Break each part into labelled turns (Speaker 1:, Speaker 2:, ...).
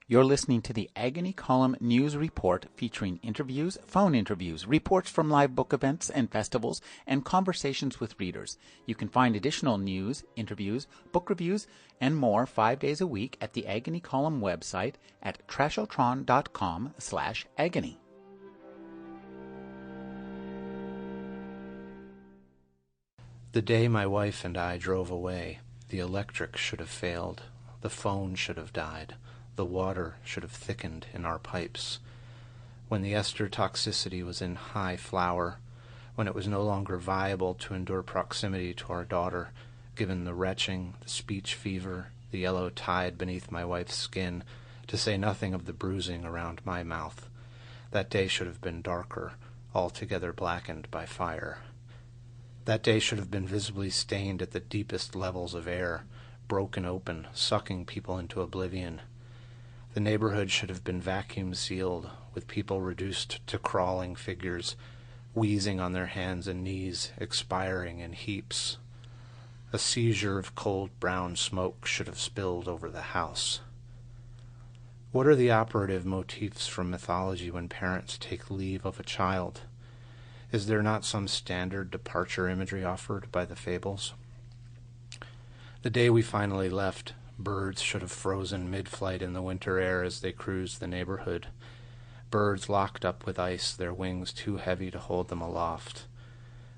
Speaker 1: You're listening to the Agony Column News Report featuring interviews, phone interviews, reports from live book events and festivals, and conversations with readers. You can find additional news, interviews, book reviews, and more 5 days a week at the Agony Column website at trashotron.com/agony.
Speaker 2: The day my wife and I drove away, the electric should have failed, the phone should have died. The water should have thickened in our pipes. When the ester toxicity was in high flower, when it was no longer viable to endure proximity to our daughter, given the retching, the speech fever, the yellow tide beneath my wife's skin, to say nothing of the bruising around my mouth, that day should have been darker, altogether blackened by fire. That day should have been visibly stained at the deepest levels of air, broken open, sucking people into oblivion. The neighborhood should have been vacuum-sealed, with people reduced to crawling figures, wheezing on their hands and knees, expiring in heaps. A seizure of cold brown smoke should have spilled over the house. What are the operative motifs from mythology when parents take leave of a child? Is there not some standard departure imagery offered by the fables? The day we finally left, birds should have frozen mid-flight in the winter air as they cruised the neighborhood. Birds locked up with ice, their wings too heavy to hold them aloft.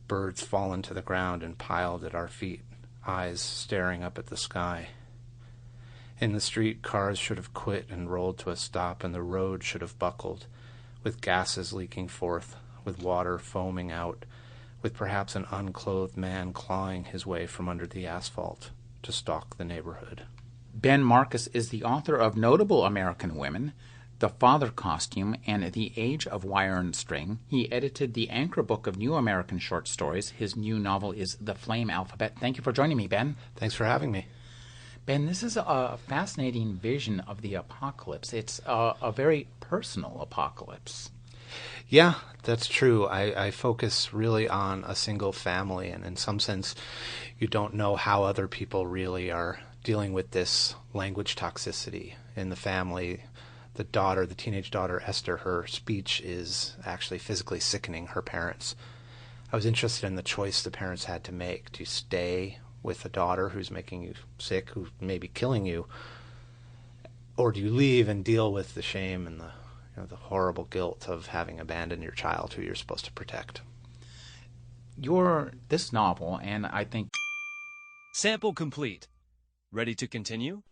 Speaker 2: Birds fallen to the ground and piled at our feet, eyes staring up at the sky. In the street, cars should have quit and rolled to a stop, and the road should have buckled, with gases leaking forth, with water foaming out, with perhaps an unclothed man clawing his way from under the asphalt to stalk the neighborhood.
Speaker 1: Ben Marcus is the author of Notable American Women, The Father Costume, and The Age of Wire and String. He edited the Anchor Book of New American Short Stories. His new novel is The Flame Alphabet. Thank you for joining me, Ben.
Speaker 2: Thanks for having me.
Speaker 1: Ben, this is a fascinating vision of the apocalypse. It's a very personal apocalypse.
Speaker 2: Yeah, that's true. I focus really on a single family, and in some sense, you don't know how other people really are dealing with this language toxicity in the family. The daughter, the teenage daughter, Esther, her speech is actually physically sickening her parents. I was interested in the choice the parents had to make. Do you stay with a daughter who's making you sick, who may be killing you, or do you leave and deal with the shame and the horrible guilt of having abandoned your child who you're supposed to protect?
Speaker 1: This novel, and I think...
Speaker 3: Sample complete. Ready to continue?